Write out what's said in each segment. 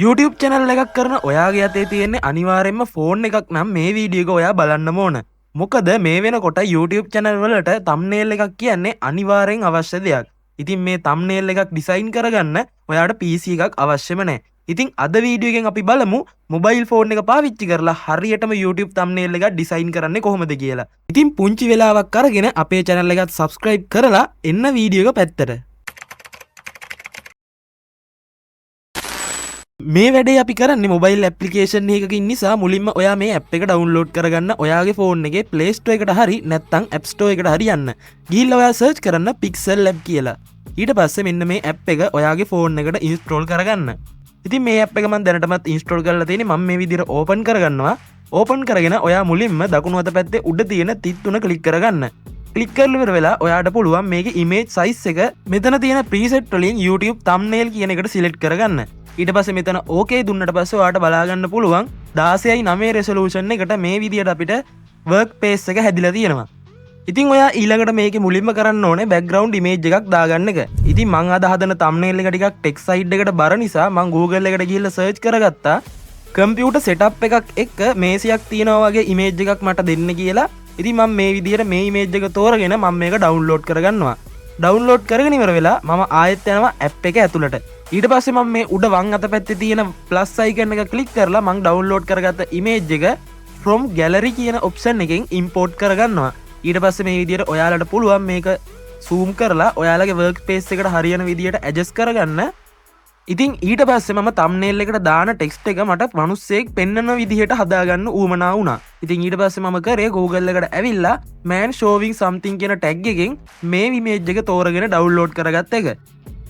YouTube channel එකක් කරන ඔයාගේ අතේ තියෙන්නේ අනිවාර්යයෙන්ම ෆෝන් එකක් නම් මේ වීඩියෝ එක ඔයා බලන්නම ඕන. මොකද මේ වෙනකොට YouTube channel වලට thumbnail එකක් කියන්නේ අනිවාර්යෙන් අවශ්‍ය දෙයක්. ඉතින් මේ thumbnail එකක් ඩිසයින් කරගන්න ඔයාට PC එකක් අවශ්‍යම නැහැ. ඉතින් අද වීඩියෝ එකෙන් අපි බලමු මොබයිල් ෆෝන් එක පාවිච්චි කරලා හරියටම YouTube thumbnail එකක් ඩිසයින් කරන්නේ කොහොමද කියලා. ඉතින් පුංචි වෙලාවක් අරගෙන අපේ channel එකත් subscribe කරලා එන්න වීඩියෝ එක පැත්තට. මේ වැඩේ අපි කරන්නේ මොබයිල් ඇප්ලිකේෂන් එකකින් නිසා මුලින්ම ඔයා මේ ඇප් එක ඩවුන්ලෝඩ් කරගන්න ඔයාගේ ෆෝන් එකේ Play Store එකට හරි නැත්නම් App Store එකට හරි යන්න. ගිහිල්ලා ඔයා සර්ච් කරන්න Pixel Lab කියලා. ඊට පස්සේ මෙන්න මේ ඇප් එක ඔයාගේ ෆෝන් එකට ඉන්ස්ටෝල් කරගන්න. ඉතින් මේ ඇප් එක මම දැනටමත් ඉන්ස්ටෝල් කරලා තියෙන්නේ. මම මේ විදිහට ඕපන් කරගන්නවා. ඕපන් කරගෙන ඔයා මුලින්ම දකුණු අත පැත්තේ උඩ තියෙන තිත් තුන ක්ලික් කරගන්න. ක්ලික් කරලා ඉවර වෙලා ඔයාට පුළුවන් මේකේ image size එක මෙතන තියෙන preset වලින් YouTube thumbnail කියන එකට select කරගන්න. ඊට පස්සේ මෙතන ඕකේ දුන්නට පස්සේ ඔයාට බලා ගන්න පුළුවන් 16:9 resolution එකට මේ විදියට අපිට work pace එක හැදිලා තියෙනවා. ඉතින් ඔයා ඊළඟට මේකේ මුලින්ම කරන්න ඕනේ background image එකක් දාගන්න එක. ඉතින් මං අද හදන thumbnail එක ටිකක් text side එකට බර නිසා මං Google එකට ගිහිල්ලා search කරගත්තා computer setup එකක් එක්ක මේසයක් තියෙනවා වගේ image එකක් මට දෙන්න කියලා. ඉතින් මම මේ විදියට මේ image එක තෝරගෙන මම මේක download කරගන්නවා. download කරගෙන ඉවර වෙලා මම ආයෙත් යනවා app එක ඇතුළට. ඊට පස්සේ මම මේ උඩ වම් අත පැත්තේ තියෙන plus icon එක click කරලා මම download කරගත්ත image එක from gallery කියන option එකෙන් import කරගන්නවා. ඊට පස්සේ මේ විදියට ඔයාලට පුළුවන් මේක zoom කරලා ඔයාලගේ workspace එකට හරියන විදියට adjust කරගන්න. ඉතින් ඊට පස්සේ මම thumbnail එකට දාන text එක මට මිනිස්සෙක් පෙන්වන විදිහට හදාගන්න ඌමනා වුණා. ඉතින් ඊට පස්සේ මම කරේ Google එකට ඇවිල්ලා man showing something කියන tag එකෙන් මේ image එක තෝරගෙන download කරගත්ත එක.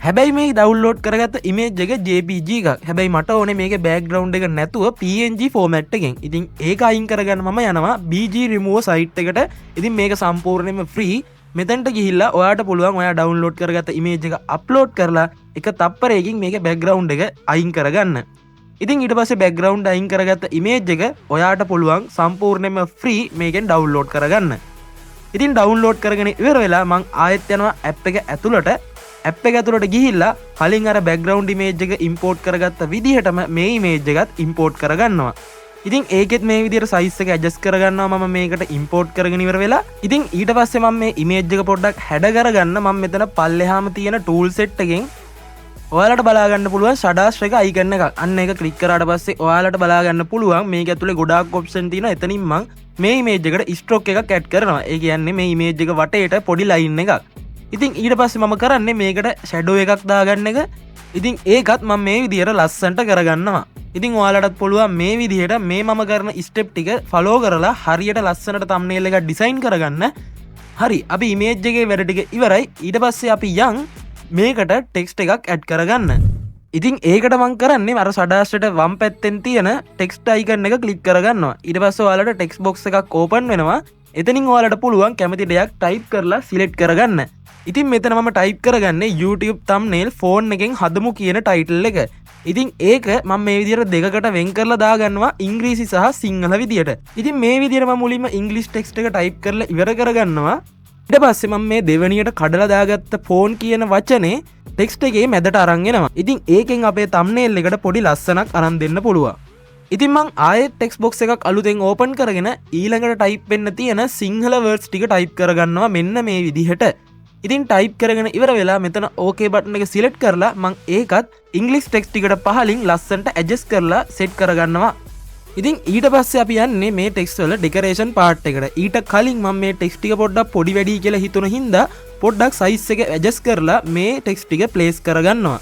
හැබැයි මේ download කරගත්ත image එක JPG එකක්. හැබැයි මට ඕනේ මේකේ background එක නැතුව PNG format එකෙන්. ඉතින් ඒක අයින් කරගන්න මම යනවා BG remove site එකට. ඉතින් මේක සම්පූර්ණයෙන්ම free. මෙතනට ගිහිල්ලා ඔයාට පුළුවන් ඔයා download කරගත්ත image එක upload කරලා එක තප්පරයකින් මේකේ background එක අයින් කරගන්න. ඉතින් ඊට පස්සේ background අයින් කරගත්ත image එක ඔයාට පුළුවන් සම්පූර්ණයෙන්ම free මේකෙන් download කරගන්න. ඉතින් download කරගෙන ඉවර වෙලා මං ආයෙත් යනවා app එක ඇතුළට. app එක ඇතුළට ගිහිල්ලා කලින් අර background image එක import කරගත්ත විදිහටම මේ image එකත් import කරගන්නවා. ඉතින් ඒකෙත් මේ විදිහට size එක adjust කරගන්නවා මම මේකට import කරගෙන ඉවර වෙලා. ඉතින් ඊට පස්සේ මම මේ image එක පොඩ්ඩක් හැඩ කරගන්න මම මෙතන පල්ලෙහාම තියෙන tool set එකෙන් ඔයාලට බලා ගන්න පුළුවන් ෂඩාස්ට් එක icon එකක්. අන්න ඒක click කරාට පස්සේ ඔයාලට බලා ගන්න පුළුවන් මේක ඇතුලේ ගොඩාක් option තියෙනවා. එතනින් මම මේ image එකට stroke එකක් add කරනවා. ඒ කියන්නේ මේ image එක වටේට පොඩි line එකක්. ඉතින් ඊට පස්සේ මම කරන්නේ මේකට shadow එකක් දාගන්න එක. ඉතින් ඒකත් මම මේ විදිහට ලස්සනට කරගන්නවා. ඉතින් ඔයාලටත් පුළුවන් මේ විදිහට මේ මම කරන ස්ටෙප් ටික ෆලෝ කරලා හරියට ලස්සනට thumbnail එකක් ඩිසයින් කරගන්න. හරි අපි image එකේ වැඩ ටික ඉවරයි. ඊට පස්සේ අපි යන් මේකට ටෙක්ස්ට් එකක් ඇඩ් කරගන්න. ඉතින් ඒකට මම කරන්නේ අර සඩාස්ටට වම් පැත්තෙන් තියෙන ටෙක්ස්ට් අයිකන් එක ක්ලික් කරගන්නවා. ඊට පස්සේ ඔයාලට ටෙක්ස්ට් බොක්ස් එකක් ඕපන් වෙනවා. එතනින් ඔයාලට පුළුවන් කැමති දෙයක් ටයිප් කරලා සිලෙක්ට් කරගන්න. ඉතින් මෙතන මම ටයිප් කරගන්නේ YouTube thumbnail ෆෝන් එකෙන් හදමු කියන ටයිටල් එක. ඉතින් ඒක මම මේ විදිහට දෙකකට වෙන් කරලා දාගන්නවා ඉංග්‍රීසි සහ සිංහල විදියට. ඉතින් මේ විදිහට මම මුලින්ම ඉංග්‍රීසි ටෙක්ස්ට් එක ටයිප් කරලා ඉවර කරගන්නවා. ඊට පස්සේ මම මේ දෙවෙනියට කඩලා දාගත්ත ෆෝන් කියන වචනේ ටෙක්ස්ට් එකේ මැදට අරන් එනවා. ඉතින් ඒකෙන් අපේ thumbnail එකට පොඩි ලස්සනක් අරන් දෙන්න පුළුවන්. ඉතින් මං ආයෙත් ටෙක්ස්ට් බොක්ස් එකක් අලුතෙන් ඕපන් කරගෙන ඊළඟට ටයිප් වෙන්න තියෙන සිංහල වර්ඩ්ස් ටික ටයිප් කරගන්නවා මෙන්න මේ විදිහට. ඉතින් ටයිප් කරගෙන ඉවර වෙලා මෙතන OK බටන් එක සිලෙක්ට් කරලා මං ඒකත් ඉංග්‍රීසි ටෙක්ස්ට් ටිකට පහලින් ලස්සනට ඇඩ්ජස්ට් කරලා සෙට් කරගන්නවා. ඉතින් ඊට පස්සේ අපි යන්නේ මේ ටෙක්ස්ට් වල ඩෙකරේෂන් පාර්ට් එකට. ඊට කලින් මම මේ ටෙක්ස්ට් ටික පොඩ්ඩක් පොඩි වැඩි කියලා හිතුන හින්දා පොඩ්ඩක් සයිස් එක ඇඩ්ජස්ට් කරලා මේ ටෙක්ස්ට් ටික ප්ලේස් කරගන්නවා.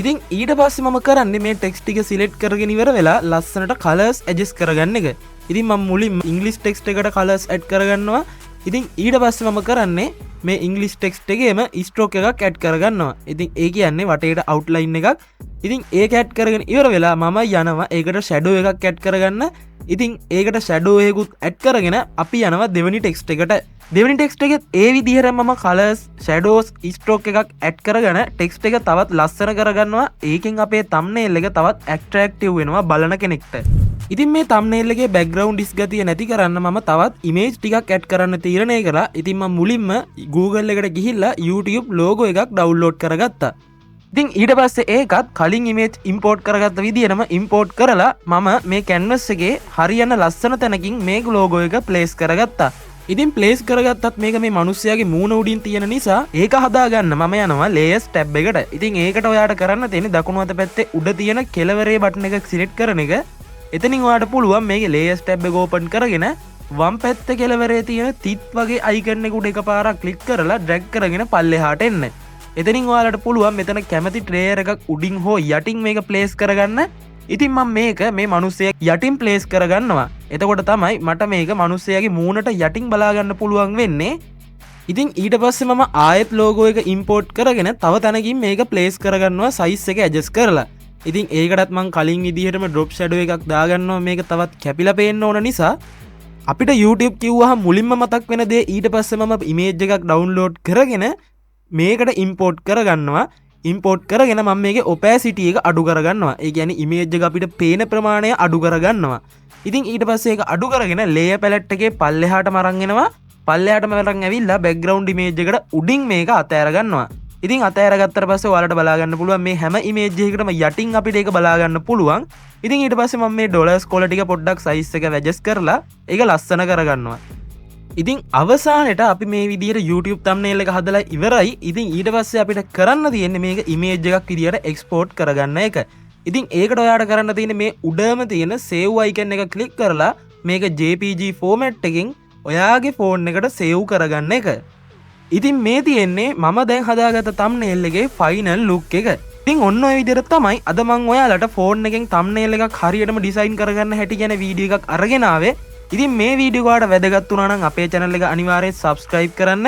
ඉතින් ඊට පස්සේ මම කරන්නේ මේ ටෙක්ස්ට් ටික සිලෙක්ට් කරගෙන ඉවර වෙලා ලස්සනට කලර්ස් ඇඩ්ජස්ට් කරගන්න එක. ඉතින් මම මුලින්ම ඉංග්‍රීසි ටෙක්ස්ට් එකට කලර්ස් ඇඩ් කරගන්නවා. ඉතින් ඊට පස්සේ මම කරන්නේ මේ ඉංග්‍රීසි ටෙක්ස්ට් එකේම ස්ට්‍රෝක් එකක් ඇඩ් කරගන්නවා. ඉතින් ඒ කියන්නේ වටේට අවුට්ලයින් එකක්. ඉතින් ඒක ඇඩ් කරගෙන ඉවර වෙලා මම යනවා ඒකට ෂැඩෝ එකක් ඇඩ් කරගන්න. ඉතින් ඒකට ෂැඩෝ එකකුත් ඇඩ් කරගෙන අපි යනවා දෙවෙනි ටෙක්ස්ට් එකට. දෙවෙනි ටෙක්ස්ට් එකෙත් ඒ විදිහට මම කලර්ස්, ෂැඩෝස්, ස්ට්‍රෝක් එකක් ඇඩ් කරගෙන ටෙක්ස්ට් එක තවත් ලස්සන කරගන්නවා. ඒකෙන් අපේ thumbnail එක තවත් ඇට්‍රැක්ටිව් වෙනවා බලන කෙනෙක්ට. ඉතින් මේ thumbnail එකේ background ගතිය නැති කරන්න මම තවත් image ටිකක් ඇඩ් කරන්න තීරණය කළා. ඉතින් මම මුලින්ම Google එකට ගිහිල්ලා YouTube logo එකක් download කරගත්තා. ඉතින් ඊට පස්සේ ඒකත් කලින් ඉමේජ් ඉම්පෝර්ට් කරගත්ත විදිහටම ඉම්පෝර්ට් කරලා මම මේ කැන්වස් එකේ හරියන ලස්සන තැනකින් මේ ලෝගෝ එක ප්ලේස් කරගත්තා. ඉතින් ප්ලේස් කරගත්තත් මේක මේ මිනිස්සයාගේ මූණ උඩින් තියෙන නිසා ඒක හදාගන්න මම යනවා ලේයර්ස් ටැබ් එකට. ඉතින් ඒකට ඔයාට කරන්න තියෙන්නේ දකුණු අත පැත්තේ උඩ තියෙන කෙළවරේ බටන් එක සිලෙක්ට් කරන එක. එතනින් ඔයාට පුළුවන් මේකේ ලේයර්ස් ටැබ් එක ඕපන් කරගෙන වම් පැත්තේ කෙළවරේ තියෙන තිත් වගේ අයිකන් එක උඩ එකපාරක් ක්ලික් කරලා ඩ්‍රැග් කරගෙන පල්ලෙහාට එන්න. එතනින් ඔයාලට පුළුවන් මෙතන කැමති ට්‍රේයර් එකක් උඩින් හෝ යටින් මේක ප්ලේස් කරගන්න. ඉතින් මම මේක මේ මිනිස්සයා යටින් ප්ලේස් කරගන්නවා. එතකොට තමයි මට මේක මිනිස්සයාගේ මූණට යටින් බලාගන්න පුළුවන් වෙන්නේ. ඉතින් ඊට පස්සේ මම ආයෙත් ලෝගෝ එක ඉම්පෝර්ට් කරගෙන තව තැනකින් මේක ප්ලේස් කරගන්නවා සයිස් එක ඇඩ්ජස්ට් කරලා. ඉතින් ඒකටත් මම කලින් විදිහටම ඩ්‍රොප් ෂැඩෝ එකක් දාගන්නවා මේක තවත් කැපිලා පේන්න ඕන නිසා. අපිට YouTube කිව්වහම මුලින්ම මතක් වෙන දේ ඊට පස්සේ මම ඉමේජ් එකක් ඩවුන්ලෝඩ් කරගෙන මේකට ඉම්පෝර්ට් කරගන්නවා. ඉම්පෝර්ට් කරගෙන මම මේකේ ඔපැසිටි එක අඩු කරගන්නවා. ඒ කියන්නේ ඉමේජ් එක අපිට පේන ප්‍රමාණය අඩු කරගන්නවා. ඉතින් ඊට පස්සේ ඒක අඩු කරගෙන ලේයර් පැලට් එකේ පල්ලෙහාටම අරන් එනවා. පල්ලෙහාටම අරන් ඇවිල්ලා බෑග්ග්‍රවුන්ඩ් ඉමේජ් එකට උඩින් මේක අතෑර ගන්නවා. ඉතින් අතෑරගත්තට පස්සේ ඔයාලට බලා ගන්න පුළුවන් මේ හැම ඉමේජ් එකකටම යටින් අපිට ඒක බලා ගන්න පුළුවන්. ඉතින් ඊට පස්සේ මම මේ ඩොලර්ස් කොල ටික පොඩ්ඩක් සයිස් එක ඇඩ්ජස්ට් කරලා ඒක ලස්සන කරගන්නවා. ඉතින් අවසානයට අපි මේ විදිහට YouTube thumbnail එක හදලා ඉවරයි. ඉතින් ඊට පස්සේ අපිට කරන්න තියෙන්නේ මේක ඉමේජ් එකක් විදිහට එක්ස්පෝර්ට් කරගන්න එක. ඉතින් ඒකට ඔයාලට කරන්න තියෙන්නේ මේ උඩම තියෙන save icon එක ක්ලික් කරලා මේක JPG format එකකින් ඔයාගේ ෆෝන් එකට save කරගන්න එක. ඉතින් මේ තියෙන්නේ මම දැන් හදාගත්ත thumbnail එකේ final look එක. ඉතින් ඔන්න ඔය විදිහට තමයි අද මම ඔයාලට ෆෝන් එකෙන් thumbnail එකක් හරියටම ඩිසයින් කරගන්න හැටි ගැන වීඩියෝ එකක් අරගෙන ආවේ. ඉතින් මේ වීඩියෝ ඔයාලට වැදගත් වුණා නම් අපේ channel එක අනිවාර්යෙන් subscribe කරන්න.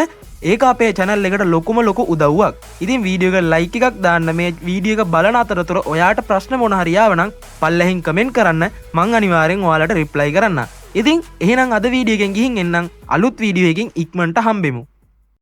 ඒක අපේ channel එකට ලොකුම ලොකු උදව්වක්. ඉතින් වීඩියෝ එකට like එකක් දාන්න. මේ වීඩියෝ එක බලන අතරතුර ඔයාට ප්‍රශ්න මොන හරි ආවනම් පල්ලෙහින් comment කරන්න. මං අනිවාර්යෙන් ඔයාලට reply කරන්න. ඉතින් එහෙනම් අද වීඩියෝ එකෙන් ගිහින් එන්නම් අලුත් වීඩියෝ එකකින් ඉක්මනට හම්බෙමු.